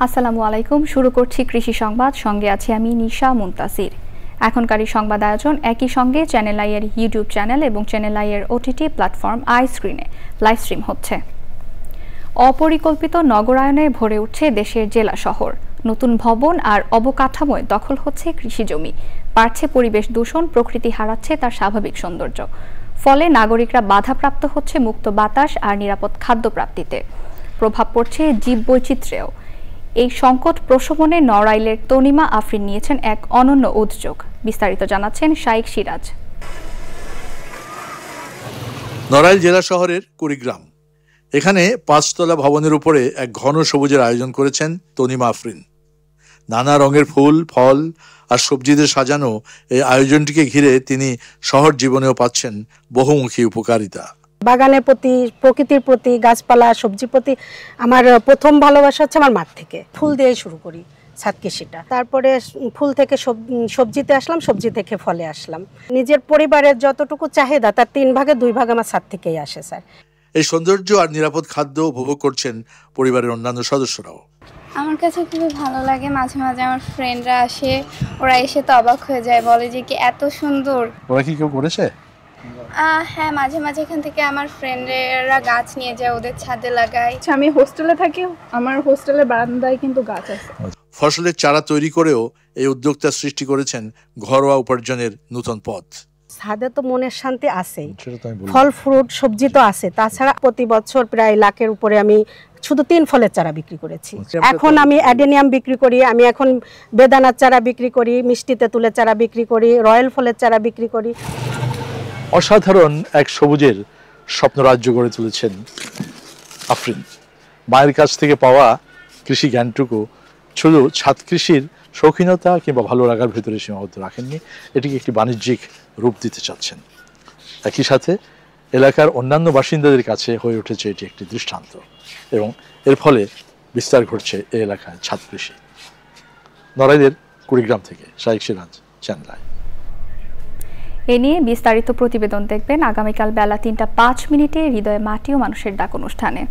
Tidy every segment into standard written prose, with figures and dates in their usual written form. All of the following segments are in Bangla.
আসসালামু আলাইকুম। শুরু করছি কৃষি সংবাদ, সঙ্গে আছি আমি নিশা মুনতাসির। এখনকারই সংবাদ আয়োজন একই সঙ্গে চ্যানেল আই এর ইউটিউব চ্যানেল এবং চ্যানেল আই এর ওটিটি প্ল্যাটফর্ম আই স্ক্রিনে লাইভ স্ট্রিম হচ্ছে। অপরিকল্পিত নগরায়নে ভরে উঠছে দেশের জেলা শহর। নতুন ভবন আর অবকাঠামোয় দখল হচ্ছে কৃষি জমি, বাড়ছে পরিবেশ দূষণ, প্রকৃতি হারাচ্ছে তার স্বাভাবিক সৌন্দর্য। ফলে নাগরিকরা বাধাপ্রাপ্ত হচ্ছে মুক্ত বাতাস আর নিরাপদ খাদ্য প্রাপ্তিতে। প্রভাব পড়ছে জীববৈচিত্র্যেও। এই সংকট প্রশমনে নড়াইলের তনিমা আফরিন নিয়েছেন এক অনন্য উদ্যোগ। বিস্তারিত জানাচ্ছেন শাইখ সিরাজ। নড়াইল জেলা শহরের কুড়িগ্রাম, এখানে ৫ তলা ভবনের উপরে এক ঘন সবুজের আয়োজন করেছেন তনিমা আফরিন। নানা রঙের ফুল, ফল আর সবজিদের সাজানো এই আয়োজনটিকে ঘিরে তিনি শহর জীবনেও পাচ্ছেন বহুমুখী উপকারিতা। বাগানের প্রতি, প্রকৃতির প্রতি, গাছপালা, সবজির প্রতি আমার প্রথম ভালোবাসা হচ্ছে আমার মাঠ থেকে। ফুল দিয়ে শুরু করি ছাদ কৃষিটা, তারপরে ফুল থেকে সবজিতে আসলাম, সবজি থেকে ফলে আসলাম। নিজের পরিবারের যতটুকু চাহিদা তার 3 ভাগে 2 ভাগ আমার ছাদ থেকেই আসে স্যার। এই সৌন্দর্য আর নিরাপদ খাদ্য উপভোগ করছেন পরিবারের অন্যান্য সদস্যরাও। আমার কাছে খুবই ভালো লাগে। মাঝে মাঝে আমার ফ্রেন্ডরা আসে, ওরা এসে তো অবাক হয়ে যায়, বলে যে কি এত সুন্দর। ওরা কি কেউ করেছে? হ্যাঁ, মাঝে মাঝে এখান থেকে আমার ফ্রেন্ডেরা গাছ নিয়ে যায়, ওদের ছাদে লাগায়। আমি হোস্টেলে থাকি, আমার হোস্টেলের বারান্দায় কিন্তু গাছ আছে। ফসলের চারা তৈরি করেও এই উদ্যোক্তা সৃষ্টি করেছেন ঘরোয়া উপার্জনের নতুন পথ। ছাদে তো মনের শান্তি আছেই, ফল ফ্রুট সবজি তো আছে। তাছাড়া প্রতি বছর প্রায় লাখের উপরে আমি শুধু 3 ফলের চারা বিক্রি করেছি। এখন আমি অ্যাডেনিয়াম বিক্রি করি, আমি এখন বেদানার চারা বিক্রি করি, মিষ্টি তেঁতুলের চারা বিক্রি করি, রয়্যাল ফলের চারা বিক্রি করি। অসাধারণ এক সবুজের স্বপ্নরাজ্য গড়ে তুলেছেন আফরিন। মায়ের কাছ থেকে পাওয়া কৃষি জ্ঞানটুকু শুধু ছাদ কৃষির শৌখিনতা কিংবা ভালো লাগার ভিতরে সীমাবদ্ধ রাখেননি, এটিকে একটি বাণিজ্যিক রূপ দিতে চাচ্ছেন। একই সাথে এলাকার অন্যান্য বাসিন্দাদের কাছে হয়ে উঠেছে এটি একটি দৃষ্টান্ত, এবং এর ফলে বিস্তার ঘটছে এই এলাকায় ছাদ কৃষি। নড়াইলের কুড়িগ্রাম থেকে শাইখ সিরাজ, চ্যানেল আই। এ নিয়ে বিস্তারিত প্রতিবেদন দেখবেন আগামীকাল বেলা 3:05 হৃদয়ে মাটি ও মানুষের ডাক অনুষ্ঠানে।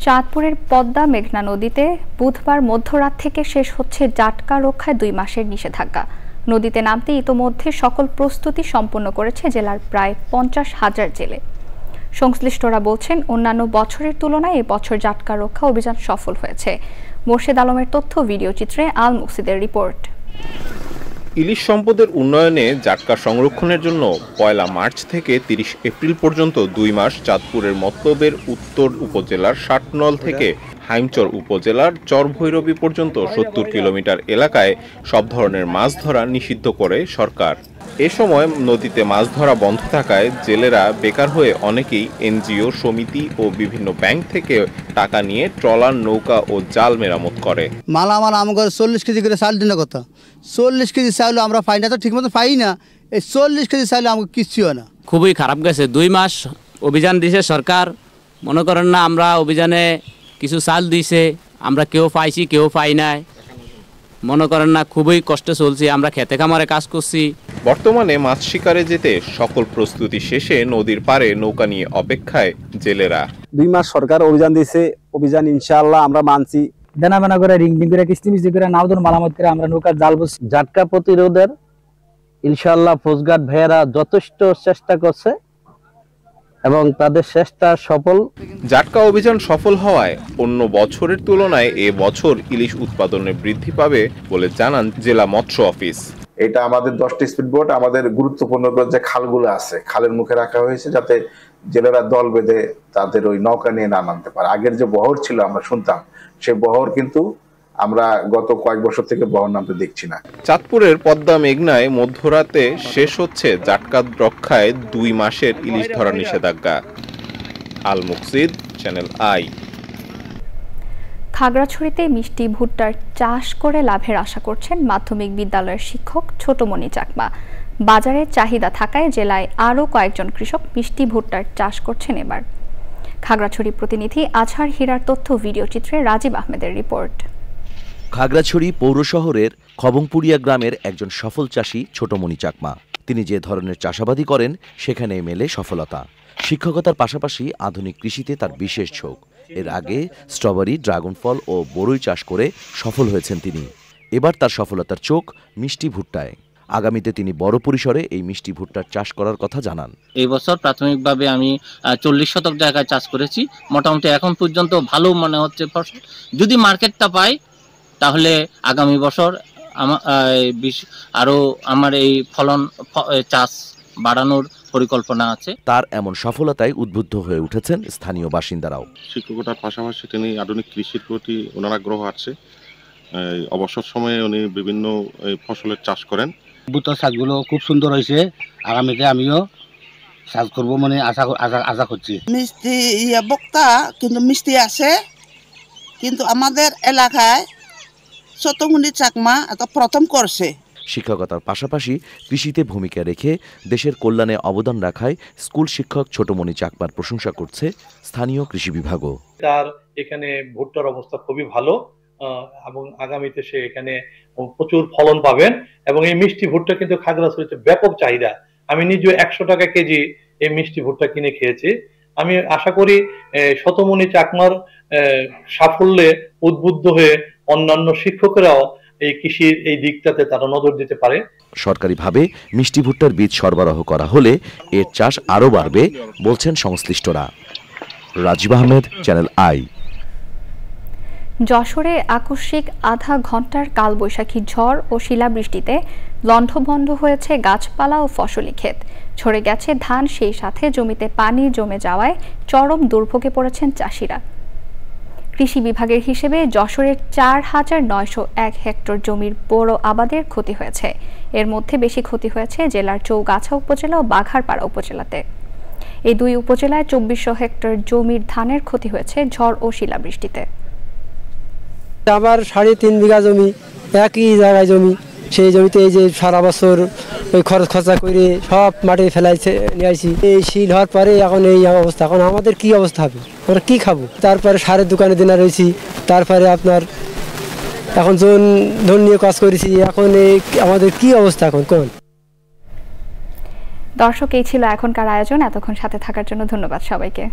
চাঁদপুরের পদ্মা মেঘনা নদীতে বুধবার মধ্যরাত থেকে শেষ হচ্ছে জাটকা রক্ষায় 2 মাসের নিষেধাজ্ঞা। নদীতে নামতে ইতোমধ্যে সকল প্রস্তুতি সম্পন্ন করেছে জেলার প্রায় 50,000 জেলে। সংশ্লিষ্টরা বলছেন, অন্যান্য বছরের তুলনায় এবছর জাটকা রক্ষা অভিযান সফল হয়েছে। মোর্শেদ আলমের তথ্য, ভিডিও চিত্রে আল মুকসিদের রিপোর্ট। ইলিশ সম্পদের উন্নয়নে জাটকা সংরক্ষণের জন্য 1 মার্চ থেকে 30 এপ্রিল পর্যন্ত 2 মাস চাঁদপুরের মতলবের উত্তর উপজেলার ষাটনল থেকে হাইমচর উপজেলার চরভৈরবী পর্যন্ত 70 কিলোমিটার এলাকায় সব ধরনের মাছ ধরা নিষিদ্ধ করে সরকার। এ সময় নদীতে মাছ ধরা বন্ধ থাকায় জেলেরা বেকার হয়ে অনেকেই এনজিও, সমিতি ও বিভিন্ন ব্যাংক থেকে টাকা নিয়ে ট্রলার, নৌকা ও জাল মেরামত করে। মালামাল আমাকে 40 কেজি করে চাল দিনের কথা, 40 কেজি চাউল আমরা পাই না, তো ঠিক মতো পাই না। এই 40 কেজি চাউল আমাকে কিচ্ছু হয় না। খুবই খারাপ গেছে। 2 মাস অভিযান দিয়েছে সরকার, মনে করেন না আমরা অভিযানে কিছু চাল দিয়েছে, আমরা কেউ পাইছি কেউ পাই নাই, মনে করেন না খুবই কষ্টে চলছি, আমরা খেতে খামারে কাজ করছি। বর্তমানে মাছ শিকারে যেতে সকল প্রস্তুতি শেষে নদীর পাড়ে নৌকা নিয়ে অপেক্ষায় জেলেরা। 2 মাস সরকার অভিযান দিয়েছে, অভিযান ইনশাআল্লাহ আমরা মানছি। দেনা বেনা করে রিং করে কিস্তি মিস্তি করে নাওদর মালামত করে আমরা নৌকার জাল বসি। জাটকা প্রতিরোধের ইনশাআল্লাহ কোস্টগার্ড ভাইয়েরা যথেষ্ট চেষ্টা করছে এবং তাদের চেষ্টা সফল। জাটকা অভিযান সফল হওয়ায় অন্য বছরের তুলনায় এ বছর ইলিশ উৎপাদনে বৃদ্ধি পাবে বলে জানান জেলা মৎস্য অফিস। এটা আমাদের 10টি স্পিডবোট, আমাদের গুরুত্বপূর্ণ যে খালগুলো আছে খালের মুখে রাখা হয়েছে, যাতে জেলেরা দল বেঁধে তাদের ওই নৌকা নিয়ে না নামতে পারে। আগের যে বহর ছিল আমরা শুনতাম, সে বহর কিন্তু আমরা গত কয়েক বছর থেকে বহর নামতে দেখছি না। চাঁদপুরের পদ্মা মেঘনায় মধ্যরাতে শেষ হচ্ছে জাটকা রক্ষায় 2 মাসের ইলিশ ধরা নিষেধাজ্ঞা। আল মুকসিদ, চ্যানেল আই। খাগড়াছড়িতে মিষ্টি ভুট্টার চাষ করে লাভের আশা করছেন মাধ্যমিক বিদ্যালয়ের শিক্ষক ছোটমণি চাকমা। বাজারে চাহিদা থাকায় জেলায় আরও কয়েকজন কৃষক মিষ্টি ভুট্টার চাষ করছেন এবার। খাগড়াছড়ি প্রতিনিধি আজহার হীরার তথ্য, ভিডিও চিত্রে রাজীব আহমেদের রিপোর্ট। খাগড়াছড়ি পৌর শহরের খবংপুরিয়া গ্রামের একজন সফল চাষী ছোটমণি চাকমা। তিনি যে ধরনের চাষাবাদী করেন সেখানে মেলে সফলতা। শিক্ষকতার পাশাপাশি আধুনিক কৃষিতে তার বিশেষ ঝোঁক। এর আগে স্ট্রবেরি, ড্রাগন ফল ও বরই চাষ করে সফল হয়েছেন তিনি। এবার তার সফলতার চোখ মিষ্টি ভুট্টায়। আগামীতে তিনি বড় পরিসরে এই মিষ্টি ভুট্টার চাষ করার কথা জানান। এই বছর প্রাথমিকভাবে আমি 40 শতক জায়গায় চাষ করেছি। মোটামুটি এখন পর্যন্ত ভালো মনে হচ্ছে ফসল। যদি মার্কেটটা পাই তাহলে আগামী বছর আরো আমার এই ফলন চাষ বাড়ানোর পরিকল্পনা আছে। তার এমন সফলতায় উদ্বুদ্ধ হয়ে উঠেছেন স্থানীয় বাসিন্দারাও। শিক্ষকতার পাশাপাশি তিনি আধুনিক কৃষির প্রতি ওনার আগ্রহ আছে। অবসর সময়ে উনি বিভিন্ন ফসলের চাষ করেন। ভুট্টার শাকগুলো খুব সুন্দর হয়েছে। আগামীতে আমিও চাষ করবো মানে আশা করছি। মিষ্টি বক্তা কিন্তু মিষ্টি আছে, কিন্তু আমাদের এলাকায় শতমুনি চাকমা এটা প্রথম করছে। শিক্ষকতার পাশাপাশি কৃষিতে ভূমিকা রেখে দেশের কল্যাণে অবদান রাখায় স্কুল শিক্ষক ছোটমণি চাকমার প্রশংসা করছে স্থানীয় কৃষি বিভাগও। তার এখানে ভুট্টার অবস্থা খুবই ভালো এবং আগামীতে সে এখানে প্রচুর ফলন পাবেন। এবং এই মিষ্টি ভুট্টা কিন্তু খাগড়াছড়িতে ব্যাপক চাহিদা। আমি নিজে 100 টাকা কেজি এই মিষ্টি ভুট্টা কিনে খেয়েছি। আমি আশা করি শতমণি চাকমার সাফল্যে উদ্বুদ্ধ হয়ে অন্যান্য শিক্ষকরাও এই কৃষির এই দিকটাতে তারা নজর দিতে পারে। সরকারিভাবে মিষ্টি ভুট্টার বীজ সরবরাহ করা হলে এর চাষ আরও বাড়বে বলছেন সংশ্লিষ্টরা। Rajib Ahmed, Channel I. যশোরে আকস্মিক আধা ঘন্টার কালবৈশাখী ঝড় ও শিলাবৃষ্টিতে লণ্ডভণ্ড হয়েছে গাছপালা ও ফসলি ক্ষেত। ঝরে গেছে ধান, সেই সাথে জমিতে পানি জমে যাওয়ায় চরম দুর্ভোগে পড়েছেন চাষিরা। কৃষি বিভাগের হিসেবে যশোরের ৪,৯০১ হেক্টর জমির বড় আবাদের ক্ষতি হয়েছে। এর মধ্যে বেশি ক্ষতি হয়েছে জেলার চৌগাছা উপজেলা ও বাঘারপাড়া উপজেলাতে। এই দুই উপজেলায় ২৪০০ হেক্টর জমির ধানের ক্ষতি হয়েছে ঝড় ও শিলাবৃষ্টিতে। আমার ৩.৫ বিঘা জমি, একই জায়গায় জমি, সেই জমিতে এই যে সারা বছর ওই খরচ খরচা করে সব মাটি ফেলাইছে নিয়ে আসি। এই শিল হওয়ার পরে এখন এই অবস্থা। এখন আমাদের কি অবস্থা হবে, আমরা কি খাবো? তারপরে সারের দোকানে দিনা রয়েছি, তারপরে আপনার এখন জন নিয়ে কাজ করেছি। এখন এই আমাদের কি অবস্থা এখন কোন? দর্শক, এই ছিল এখনকার আয়োজন। এতক্ষণ সাথে থাকার জন্য ধন্যবাদ সবাইকে।